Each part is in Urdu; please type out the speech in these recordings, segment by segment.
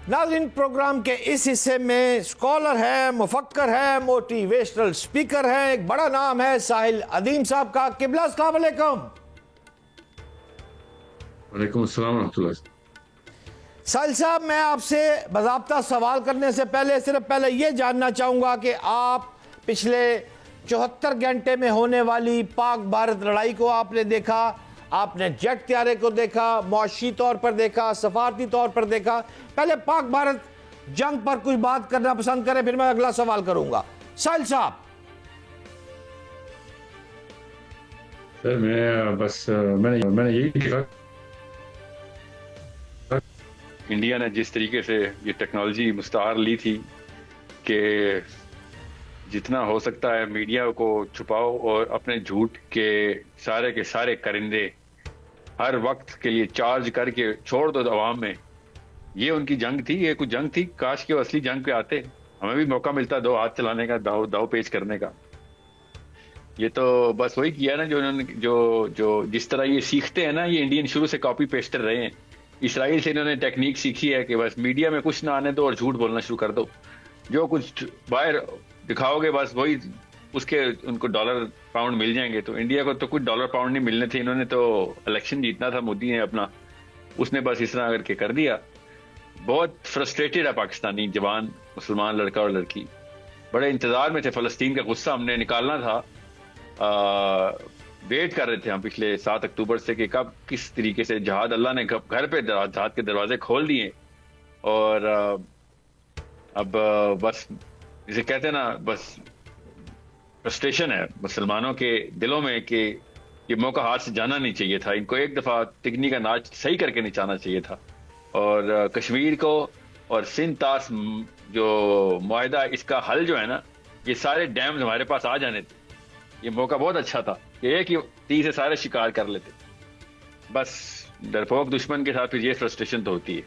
ناظرین، پروگرام کے اس حصے میں اسکالر ہے، مفکر ہے، موٹیویشنل اسپیکر ہے، ایک بڑا نام ہے ساحل عدیم صاحب کا۔ قبلہ السلام علیکم۔ وعلیکم السلام ورحمۃ اللہ۔ ساحل صاحب، میں آپ سے باضابطہ سوال کرنے سے پہلے یہ جاننا چاہوں گا کہ آپ پچھلے 74 گھنٹے میں ہونے والی پاک بھارت لڑائی کو آپ نے دیکھا، آپ نے جیٹ طیارے کو دیکھا، معاشی طور پر دیکھا، سفارتی طور پر دیکھا۔ پہلے پاک بھارت جنگ پر کچھ بات کرنا پسند کریں، پھر میں اگلا سوال کروں گا۔ ساحل صاحب۔ سر میں نے یہی دیکھا، انڈیا نے جس طریقے سے یہ ٹیکنالوجی مستعار لی تھی کہ جتنا ہو سکتا ہے میڈیا کو چھپاؤ اور اپنے جھوٹ کے سارے کرندے ہر وقت کے لیے چارج کر کے چھوڑ دو عوام میں۔ یہ ان کی جنگ تھی، یہ کچھ جنگ تھی۔ کاش کہ وہ اصلی جنگ پہ آتے، ہمیں بھی موقع ملتا دو ہاتھ چلانے کا، داؤ پیچ کرنے کا۔ یہ تو بس وہی کیا نا جو انہوں نے جو جس طرح یہ سیکھتے ہیں نا، یہ انڈین شروع سے کاپی پیسٹر رہے ہیں۔ اسرائیل سے انہوں نے ٹیکنیک سیکھی ہے کہ بس میڈیا میں کچھ نہ آنے دو اور جھوٹ بولنا شروع کر دو۔ جو کچھ باہر دکھاؤ گے بس وہی اس کے ان کو ڈالر پاؤنڈ مل جائیں گے۔ تو انڈیا کو تو کچھ ڈالر پاؤنڈ نہیں ملنے تھے، انہوں نے تو الیکشن جیتنا تھا مودی نے اپنا، اس نے بس اس طرح کر کے کر دیا۔ بہت فرسٹریٹڈ ہے پاکستانی جوان، مسلمان لڑکا اور لڑکی، بڑے انتظار میں تھے۔ فلسطین کا غصہ ہم نے نکالنا تھا، ویٹ کر رہے تھے ہم پچھلے 7 اکتوبر سے کہ کب کس طریقے سے جہاد، اللہ نے گھر پہ جہاد کے دروازے کھول دیے۔ اور اب بس جسے کہتے ہیں نا، بس فرسٹریشن ہے مسلمانوں کے دلوں میں کہ یہ موقع ہاتھ سے جانا نہیں چاہیے تھا، ان کو ایک دفعہ تکنی کا ناچ صحیح کر کے نچانا چاہیے تھا۔ اور کشمیر کو اور سندھ طاس جو معاہدہ، اس کا حل جو ہے نا، یہ سارے ڈیمز ہمارے پاس آ جانے تھے۔ یہ موقع بہت اچھا تھا کہ ایک ہی تیر سے سارے شکار کر لیتے۔ بس ڈرپوک دشمن کے ساتھ پھر یہ فرسٹریشن تو ہوتی ہے۔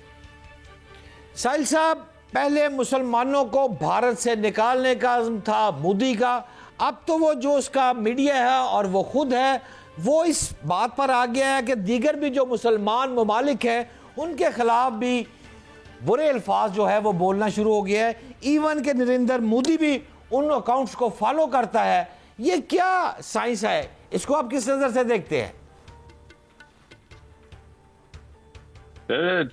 ساحل صاحب، پہلے مسلمانوں کو بھارت سے نکالنے کا عزم تھا مودی کا، اب تو وہ جو اس کا میڈیا ہے اور وہ خود ہے، وہ اس بات پر آ گیا ہے کہ دیگر بھی جو مسلمان ممالک ہیں ان کے خلاف بھی برے الفاظ جو ہے وہ بولنا شروع ہو گیا ہے۔ ایون کہ نریندر مودی بھی ان اکاؤنٹس کو فالو کرتا ہے۔ یہ کیا سائنس ہے؟ اس کو آپ کس نظر سے دیکھتے ہیں؟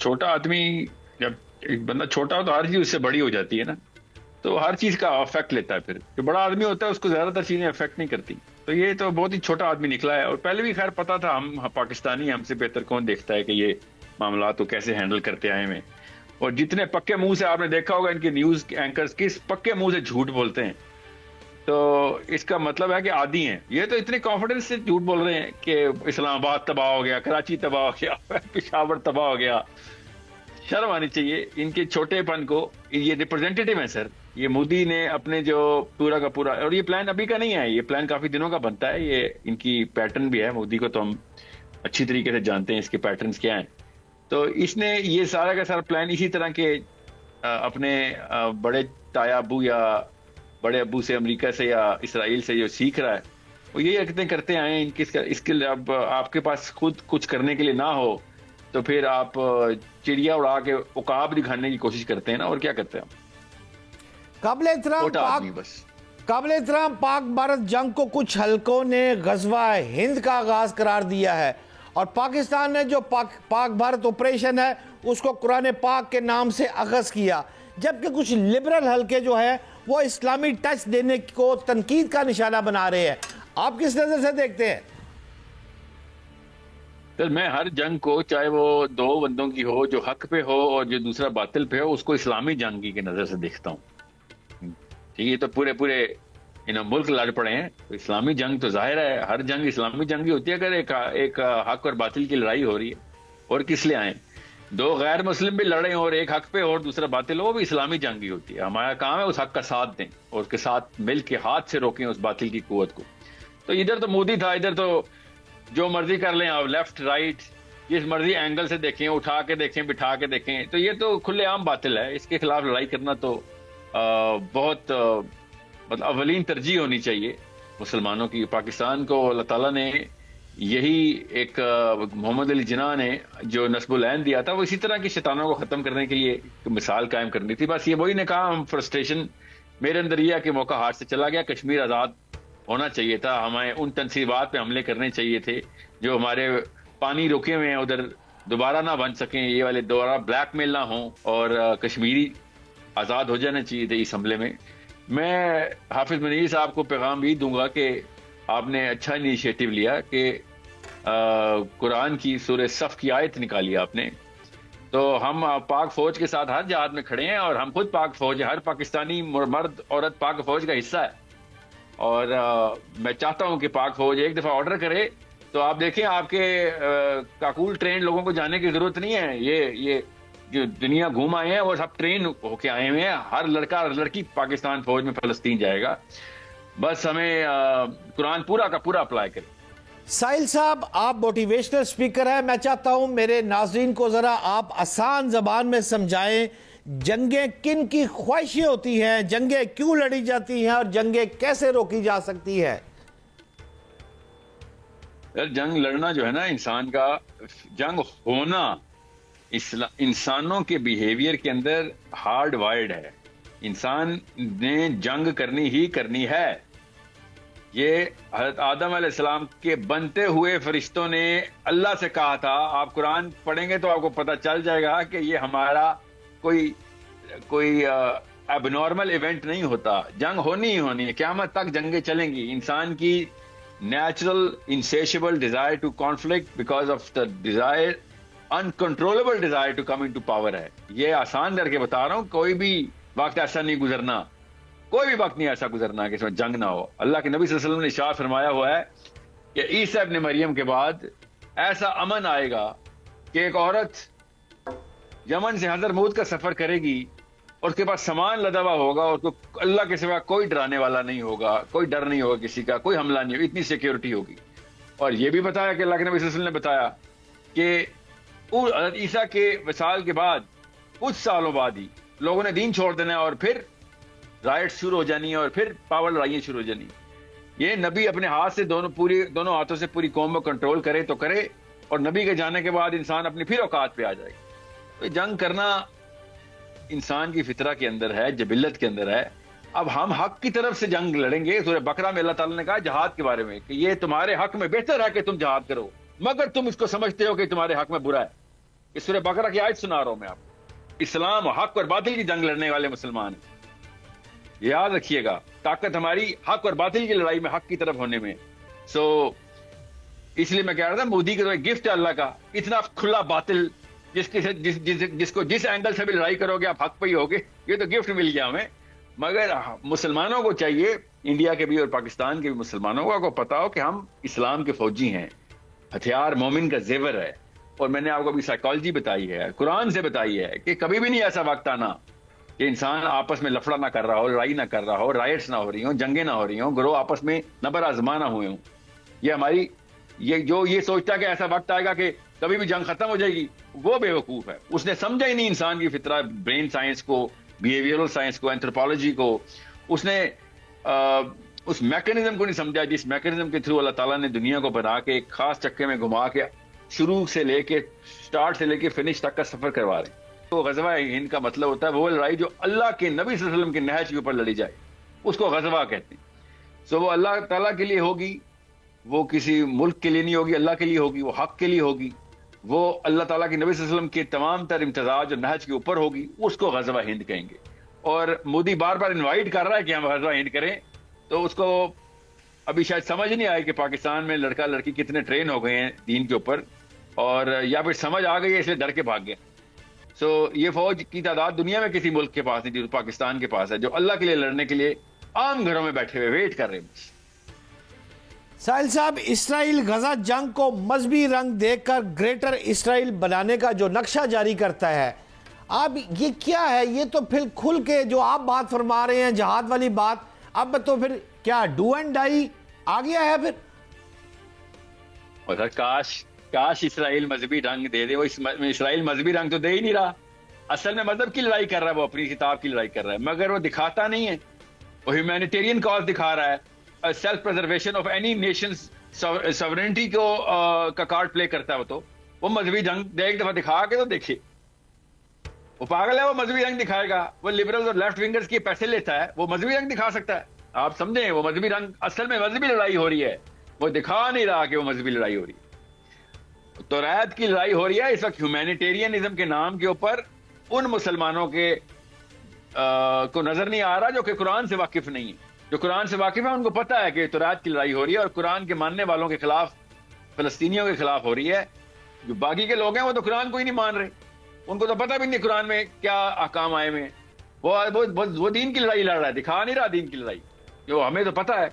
چھوٹا آدمی، جب ایک بندہ چھوٹا ہو تو ہر چیز اس سے بڑی ہو جاتی ہے نا، تو ہر چیز کا افیکٹ لیتا ہے۔ پھر جو بڑا آدمی ہوتا ہے اس کو زیادہ تر چیزیں افیکٹ نہیں کرتی۔ تو یہ تو بہت ہی چھوٹا آدمی نکلا ہے، اور پہلے بھی خیر پتا تھا، ہم پاکستانی، ہم سے بہتر کون دیکھتا ہے کہ یہ معاملات کو کیسے ہینڈل کرتے آئے ہیں۔ اور جتنے پکے منہ سے آپ نے دیکھا ہوگا ان کے نیوز اینکرز کس پکے منہ سے جھوٹ بولتے ہیں، تو اس کا مطلب ہے کہ عادی ہیں۔ یہ تو اتنے کانفیڈنس سے جھوٹ بول رہے ہیں کہ اسلام آباد تباہ ہو گیا، کراچی تباہ ہو گیا، پشاور تباہ ہو گیا۔ شرم آنی چاہیے ان کے چھوٹے پن کو۔ یہ ریپرزینٹیٹو ہیں سر، یہ مودی نے اپنے جو پورا کا پورا، اور یہ پلان ابھی کا نہیں ہے، یہ پلان کافی دنوں کا بنتا ہے۔ یہ ان کی پیٹرن بھی ہے، مودی کو تو ہم اچھی طریقے سے جانتے ہیں اس کے پیٹرنز کیا ہیں۔ تو اس نے یہ سارا کا سارا پلان اسی طرح کے اپنے بڑے تایا ابو یا بڑے ابو سے، امریکہ سے یا اسرائیل سے جو سیکھ رہا ہے، وہ یہی حرکتیں کرتے آئے ہیں۔ اس کے لیے اب آپ کے پاس خود کچھ کرنے کے لیے نہ ہو تو پھر آپ چڑیا اڑا کے عقاب دکھانے کی کوشش کرتے ہیں نا، اور کیا کرتے ہیں ہم؟ قابل احترام پاک بھارت جنگ کو کچھ حلقوں نے غزوہ ہند کا آغاز قرار دیا ہے، اور پاکستان نے جو پاک بھارت آپریشن ہے اس کو قرآن پاک کے نام سے اخذ کیا، جبکہ کچھ لبرل حلقے جو ہے وہ اسلامی ٹچ دینے کو تنقید کا نشانہ بنا رہے ہیں۔ آپ کس نظر سے دیکھتے ہیں؟ سر، میں ہر جنگ کو، چاہے وہ دو بندوں کی ہو، جو حق پہ ہو اور جو دوسرا باطل پہ ہو، اس کو اسلامی جنگی کے نظر سے دیکھتا ہوں۔ یہ تو پورے ملک لڑ پڑے ہیں، تو اسلامی جنگ تو ظاہر ہے ہر جنگ اسلامی جنگ ہی ہوتی ہے۔ اگر ایک حق اور باطل کی لڑائی ہو رہی ہے، اور کس لیے آئیں، دو غیر مسلم بھی لڑیں اور ایک حق پہ اور دوسرا باطل ہو، وہ بھی اسلامی جنگ ہی ہوتی ہے۔ ہمارا کام ہے اس حق کا ساتھ دیں اور اس کے ساتھ مل کے ہاتھ سے روکیں اس باطل کی قوت کو۔ تو ادھر تو مودی تھا، ادھر تو جو مرضی کر لیں آپ، لیفٹ رائٹ، جس مرضی اینگل سے دیکھیں، اٹھا کے دیکھیں، بٹھا کے دیکھیں، تو یہ تو کھلے عام باطل ہے۔ اس کے خلاف لڑائی کرنا تو بہت مطلب اولین ترجیح ہونی چاہیے مسلمانوں کی۔ پاکستان کو اللہ تعالیٰ نے یہی ایک محمد علی جناح نے جو نصب العین دیا تھا وہ اسی طرح کے شیطانوں کو ختم کرنے کے لیے ایک مثال قائم کرنی تھی. بس یہ وہی نے کہا ہم فرسٹریشن میرے اندر یہ کہ موقع ہاتھ سے چلا گیا. کشمیر آزاد ہونا چاہیے تھا, ہمیں ان تنصیبات پہ حملے کرنے چاہیے تھے جو ہمارے پانی رکے ہوئے ہیں ادھر دوبارہ نہ بن سکیں, یہ والے دوبارہ بلیک میل نہ ہوں, اور کشمیری آزاد ہو جانا چاہیے تھے اس حملے میں. میں حافظ منیر صاحب کو پیغام بھی دوں گا کہ آپ نے اچھا انیشیٹو لیا کہ قرآن کی سورہ صف کی آیت نکالی آپ نے. تو ہم پاک فوج کے ساتھ ہر جہاد میں کھڑے ہیں, اور ہم خود پاک فوج ہیں, ہر پاکستانی مرد عورت پاک فوج کا حصہ ہے. اور میں چاہتا ہوں کہ پاک فوج ایک دفعہ آرڈر کرے تو آپ دیکھیں آپ کے کاکول ٹرین لوگوں کو جانے کی ضرورت نہیں ہے. یہ جو دنیا گھوم آئے ہیں وہ سب ٹرین ہو کے آئے ہوئے ہیں. ہر لڑکا اور لڑکی پاکستان فوج میں فلسطین جائے گا. بس ہمیں قرآن پورا کا پورا اپلائی کریں. ساحل صاحب, آپ موٹیویشنل سپیکر ہیں, میں چاہتا ہوں میرے ناظرین کو ذرا آپ آسان زبان میں سمجھائیں جنگیں کن کی خواہشیں ہوتی ہیں, جنگیں کیوں لڑی جاتی ہیں, اور جنگیں کیسے روکی جا سکتی ہے. جنگ لڑنا جو ہے نا انسان کا, جنگ ہونا انسانوں کے بیہیویئر کے اندر ہارڈ وائرڈ ہے. انسان نے جنگ کرنی ہی کرنی ہے. یہ حضرت آدم علیہ السلام کے بنتے ہوئے فرشتوں نے اللہ سے کہا تھا. آپ قرآن پڑھیں گے تو آپ کو پتہ چل جائے گا کہ یہ ہمارا کوئی اب نارمل ایونٹ نہیں ہوتا. جنگ ہونی ہی ہونی ہے, قیامت تک جنگیں چلیں گی. انسان کی natural insatiable desire to conflict because of the desire uncontrollable desire to come into power ہے. یہ آسان کر کے بتا رہا ہوں, کوئی بھی وقت ایسا نہیں گزرنا, کوئی بھی وقت نہیں ایسا گزرنا کہ اس میں جنگ نہ ہو. اللہ کے نبی صلی اللہ علیہ وسلم نے ارشاد فرمایا ہوا ہے کہ عیسیٰ ابن مریم کے بعد ایسا امن آئے گا کہ ایک عورت یمن سے حضرموت کا سفر کرے گی اور اس کے پاس سامان لدا ہوا ہوگا, اور اس کو اللہ کے سوا کوئی ڈرانے والا نہیں ہوگا, کوئی ڈر نہیں ہوگا کسی کا, کوئی حملہ نہیں ہوگا, اتنی سیکیورٹی ہوگی. اور یہ بھی بتایا کہ اللہ کے نبی صلی اللہ علیہ وسلم نے بتایا کہ حضرت عیسیٰ کے وصال کے بعد کچھ سالوں بعد ہی لوگوں نے دین چھوڑ دینا اور پھر رائٹ شروع ہو جانی ہے اور پھر پاور لڑائیاں شروع ہو جانی. یہ نبی اپنے ہاتھ سے دونوں ہاتھوں سے پوری قوم کو کنٹرول کرے تو کرے, اور نبی کے جانے کے بعد انسان اپنی پھر اوقات پہ آ جائے گا. تو جنگ کرنا انسان کی فطرہ کے اندر ہے, جبلت کے اندر ہے. اب ہم حق کی طرف سے جنگ لڑیں گے. سورہ بقرہ میں اللہ تعالیٰ نے کہا جہاد کے بارے میں کہ یہ تمہارے حق میں بہتر ہے کہ تم جہاد کرو, مگر تم اس کو سمجھتے ہو کہ تمہارے حق میں برا ہے. اس سورہ بقرہ کی آیت سنا رہا ہوں میں آپ کو. اسلام حق اور باطل کی جنگ لڑنے والے مسلمان ہیں, یاد رکھیے گا. طاقت ہماری حق اور باطل کی لڑائی میں, حق کی طرف ہونے میں. اس لیے میں کہہ رہا تھا مودی کے تو ایک گفٹ ہے اللہ کا, اتنا کھلا باطل جس کو جس اینگل سے بھی لڑائی کرو گے آپ حق پہ ہی ہوگے. یہ تو گفٹ مل گیا ہمیں. مگر مسلمانوں کو چاہیے, انڈیا کے بھی اور پاکستان کے بھی مسلمانوں کو پتا ہو کہ ہم اسلام کے فوجی ہیں. ہتھیار مومن کا زیور ہے. اور میں نے آپ کو ابھی سائیکالوجی بتائی ہے, قرآن سے بتائی ہے کہ کبھی بھی نہیں ایسا وقت آنا کہ انسان آپس میں لفڑا نہ کر رہا ہو, لڑائی نہ کر رہا ہو, رائٹس نہ ہو رہی ہوں, جنگیں نہ ہو رہی ہوں, گروہ آپس میں نبر آزما نہ ہوئے ہوں. یہ ہماری یہ سوچتا ہے کہ ایسا وقت آئے گا کہ کبھی بھی جنگ ختم ہو جائے گی, وہ بے وقوف ہے. اس نے سمجھا ہی نہیں انسان کی فطرہ, برین سائنس کو, بیہیویئرل سائنس کو, اینتھروپولوجی کو. اس نے اس میکینزم کو نہیں سمجھا جس میکینزم کے تھرو اللہ تعالیٰ نے دنیا کو بنا کے ایک خاص چکے میں گھما کے شروع سے لے کے سٹارٹ سے لے کے فنش تک کا سفر کروا رہے ہیں. تو غزوہ ہند کا مطلب ہوتا ہے وہ لڑائی جو اللہ کے نبی صلی اللہ علیہ وسلم کے نہج کے اوپر لڑی جائے, اس کو غزوہ کہتے ہیں. وہ اللہ تعالیٰ کے لیے ہوگی, وہ کسی ملک کے لیے نہیں ہوگی, اللہ کے لیے ہوگی, وہ حق کے لیے ہوگی, وہ اللہ تعالیٰ کے نبی صلی اللہ علیہ وسلم کے تمام تر امتزاج اور نہج کے اوپر ہوگی, اس کو غزوہ ہند کہیں گے. اور مودی بار بار انوائٹ کر رہا ہے کہ ہم غزوہ ہند کریں, تو اس کو ابھی شاید سمجھ نہیں آئی کہ پاکستان میں لڑکا لڑکی کتنے ٹرین ہو گئے ہیں دین کے اوپر, اور یا پھر سمجھ آ گئی ہے اس لیے ڈر کے بھاگ گئے. یہ فوج کی تعداد دنیا میں کسی ملک کے پاس نہیں, جو پاکستان کے پاس ہے, جو اللہ کے لیے لڑنے کے لیے عام گھروں میں بیٹھے ہوئے ویٹ کر رہے ہیں. ساحل صاحب, اسرائیل غزہ جنگ کو مذہبی رنگ دے کر گریٹر اسرائیل بنانے کا جو نقشہ جاری کرتا ہے, اب یہ کیا ہے؟ یہ تو پھر کھل کے جو آپ بات فرما رہے ہیں جہاد والی بات, اب تو پھر کیا ڈو اینڈ ڈائی آ گیا ہے پھر؟ اور کاش اسرائیل مذہبی رنگ دے دے. وہ اسرائیل مذہبی رنگ تو دے ہی نہیں رہا. اصل میں مذہب کی لڑائی کر رہا ہے, وہ اپنی کتاب کی لڑائی کر رہا ہے, مگر وہ دکھاتا نہیں ہے. وہ ہیومینیٹیرین کاز دکھا رہا ہے, self preservation of any nations sovereignty کو کا کارڈ پلے کرتا ہے وہ مذہبی جنگ ایک دفعہ دکھا کے تو دیکھیے. وہ پاگل ہے, وہ مذہبی رنگ دکھائے گا. وہ لبرل اور لیفٹ ونگرز کے پیسے لیتا ہے, وہ مذہبی رنگ دکھا سکتا ہے. آپ سمجھیں, وہ مذہبی رنگ اصل میں مذہبی لڑائی ہو رہی ہے, وہ دکھا نہیں رہا کہ وہ مذہبی لڑائی ہو رہی ہے. توریت کی لڑائی ہو رہی ہے اس وقت ہیومینیٹیرینزم کے نام کے اوپر ان مسلمانوں کے کو نظر نہیں آ رہا جو کہ قرآن سے واقف نہیں ہے. جو قرآن سے واقف ہے ان کو پتا ہے کہ توریت کی لڑائی ہو رہی ہے اور قرآن کے ماننے والوں کے خلاف, فلسطینیوں کے خلاف ہو رہی ہے. جو باقی کے لوگ ہیں وہ تو قرآن کو ہی نہیں مان رہے, ان کو تو پتہ بھی نہیں قرآن میں کیا احکام آئے ہوئے. وہ دین کی لڑائی لڑ رہا ہے, دکھا نہیں رہا دین کی لڑائی, جو ہمیں تو پتہ ہے.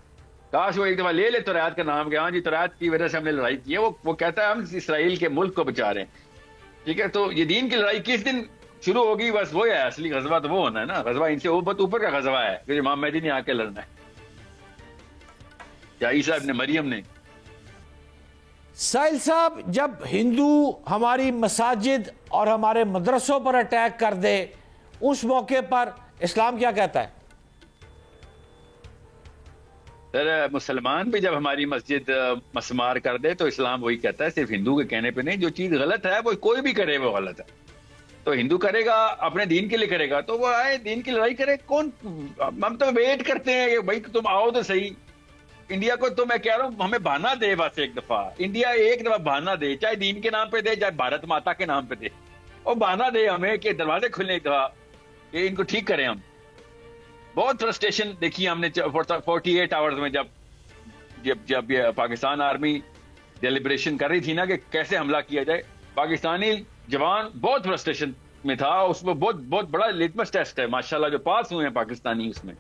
کاش وہ ایک دفعہ لے توریت کا نام کہ ہاں جی توریت کی وجہ سے ہم نے لڑائی کی ہے. وہ کہتا ہے ہم اسرائیل کے ملک کو بچا رہے ہیں. ٹھیک ہے, تو یہ دین کی لڑائی کس دن شروع ہوگی, بس وہ ہے اصلی غزوہ. تو وہ ہونا ہے نا, غزوہ ان سے اوپر کا غزوہ ہے کہ امام مہدی نے آ کے لڑنا ہے یا عیسیٰ ابن مریم نے. ساحل صاحب, جب ہندو ہماری مساجد اور ہمارے مدرسوں پر اٹیک کر دے, اس موقع پر اسلام کیا کہتا ہے؟ سر, مسلمان بھی جب ہماری مسجد مسمار کر دے تو اسلام وہی کہتا ہے, صرف ہندو کے کہنے پہ نہیں. جو چیز غلط ہے وہ کوئی بھی کرے وہ غلط ہے. تو ہندو کرے گا اپنے دین کے لیے کرے گا تو وہ آئے دین کی لڑائی کرے. کون, ہم تو ویٹ کرتے ہیں کہ بھائی تم آؤ تو صحیح. انڈیا کو تو میں کہہ رہا ہوں ہمیں بہانا دے, بس ایک دفعہ انڈیا ایک دفعہ بہانا دے, چاہے دین کے نام پہ دے چاہے بھارت ماتا کے نام پہ دے, اور بہانا دے ہمیں کہ دروازے کھلنے ایک دفعہ, کہ ان کو ٹھیک کریں. ہم بہت فرسٹریشن دیکھی ہم نے 48 آورز میں جب یہ پاکستان آرمی ڈیلیبریشن کر رہی تھی نا کہ کیسے حملہ کیا جائے. پاکستانی جوان بہت فرسٹریشن میں تھا, اس میں بہت بڑا لٹمس ٹیسٹ ہے ماشاءاللہ جو پاس ہوئے ہیں پاکستانی. اس میں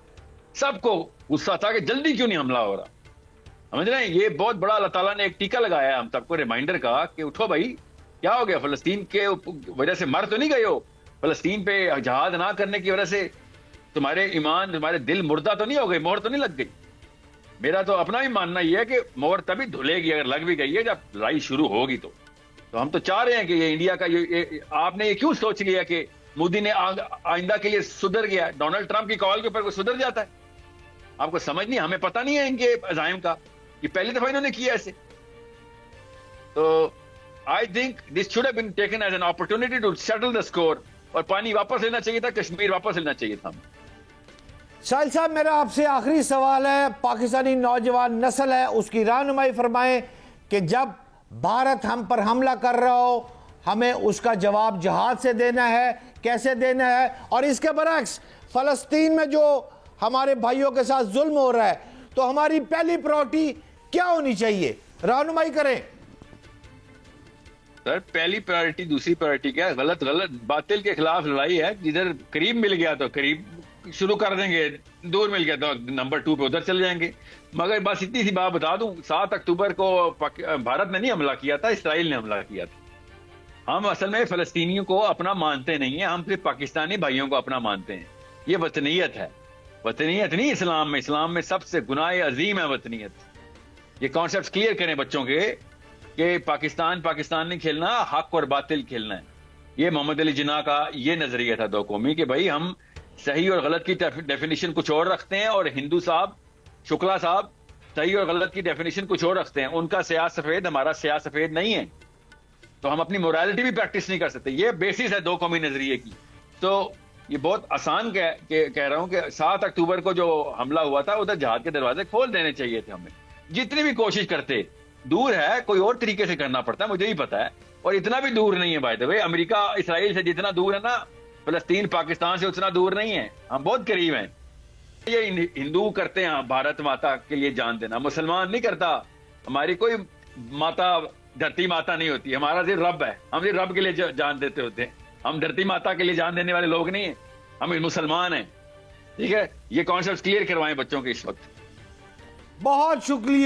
سب کو غصہ تھا کہ جلدی کیوں نہیں حملہ ہو رہا. سمجھ رہے ہیں, یہ بہت بڑا اللہ تعالیٰ نے ایک ٹیکہ لگایا ہم سب کو, ریمائنڈر کا کہ اٹھو بھائی, کیا ہو گیا, فلسطین کے وجہ سے مر تو نہیں گئے ہو, فلسطین پہ جہاد نہ کرنے کی وجہ سے تمہارے ایمان تمہارے دل مردہ تو نہیں ہو گئے, مہر تو نہیں لگ گئی. میرا تو اپنا بھی ماننا یہ ہے کہ مہر تبھی دھلے گی اگر لگ بھی گئی ہے جب لڑائی شروع ہوگی. تو ہم تو چاہ رہے ہیں کہ یہ انڈیا کا آپ نے یہ کیوں سوچ لیا کہ مودی نے آئندہ کے لیے سدھر گیا. ڈونلڈ ٹرمپ کی کال کے اوپر کوئی سدھر جاتا ہے؟ آپ کو سمجھ نہیں, ہمیں پتہ نہیں ہے ان کے عزائم کا, یہ پہلی دفعہ انہوں نے کیا ایسے. تو I think this should have been taken as an opportunity to settle the score, اور پانی واپس لینا چاہیے تھا, کشمیر واپس لینا چاہیے تھا. ساحل صاحب, میرا آپ سے آخری سوال ہے, پاکستانی نوجوان نسل ہے اس کی رہنمائی فرمائیں کہ جب بھارت ہم پر حملہ کر رہا ہو ہمیں اس کا جواب جہاد سے دینا ہے, کیسے دینا ہے, اور اس کے برعکس فلسطین میں جو ہمارے بھائیوں کے ساتھ ظلم ہو رہا ہے تو ہماری پہلی پرائورٹی کیا ہونی چاہیے, رہنمائی کریں. سر, پہلی پرائورٹی دوسری پرائورٹی کیا ہے, غلط باطل کے خلاف لڑائی ہے. جدھر قریب مل گیا تو قریب شروع کر دیں گے, دور مل گیا تو نمبر 2 پہ ادھر چل جائیں گے. مگر بس اتنی سی بات بتا دوں, 7 اکتوبر کو بھارت نے نہیں حملہ کیا تھا, اسرائیل نے حملہ کیا تھا. ہم اصل میں فلسطینیوں کو اپنا مانتے نہیں ہیں, ہم صرف پاکستانی بھائیوں کو اپنا مانتے ہیں. یہ وطنیت ہے, وطنیت نہیں اسلام میں. اسلام میں سب سے گناہ عظیم ہے وطنیت. یہ کانسیپٹس کلیئر کریں بچوں کے کہ پاکستان نہیں کھیلنا, حق اور باطل کھیلنا ہے. یہ محمد علی جناح کا یہ نظریہ تھا دو قومی کہ بھائی ہم صحیح اور غلط کی ڈیفینیشن کچھ اور رکھتے ہیں, اور ہندو صاحب شکلا صاحب صحیح اور غلط کی ڈیفینیشن کچھ اور رکھتے ہیں. ان کا سیاہ سفید, ہمارا سیاہ سفید نہیں ہے, تو ہم اپنی مورالٹی بھی پریکٹس نہیں کر سکتے. یہ بیسس ہے دو قومی نظریے کی. تو یہ بہت آسان کہہ رہا ہوں کہ 7 اکتوبر کو جو حملہ ہوا تھا ادھر جہاد کے دروازے کھول دینے چاہیے تھے. ہمیں جتنی بھی کوشش کرتے, دور ہے, کوئی اور طریقے سے کرنا پڑتا ہے, مجھے ہی پتا ہے, اور اتنا بھی دور نہیں ہے. بائی دا وے, امریکہ اسرائیل سے جتنا دور ہے نا, فلسطین پاکستان سے اتنا دور نہیں ہے, ہم بہت قریب ہیں. یہ ہندو کرتے ہیں بھارت ماتا کے لیے جان دینا, مسلمان نہیں کرتا. ہماری کوئی ماتا دھرتی ماتا نہیں ہوتی, ہمارا صرف رب ہے, ہم صرف رب کے لیے جان دیتے ہوتے ہیں. ہم دھرتی ماتا کے لیے جان دینے والے لوگ نہیں ہیں, ہم مسلمان ہیں. ٹھیک ہے, یہ کانسیپٹ کلیئر کروائیں بچوں کے اس وقت. بہت شکریہ.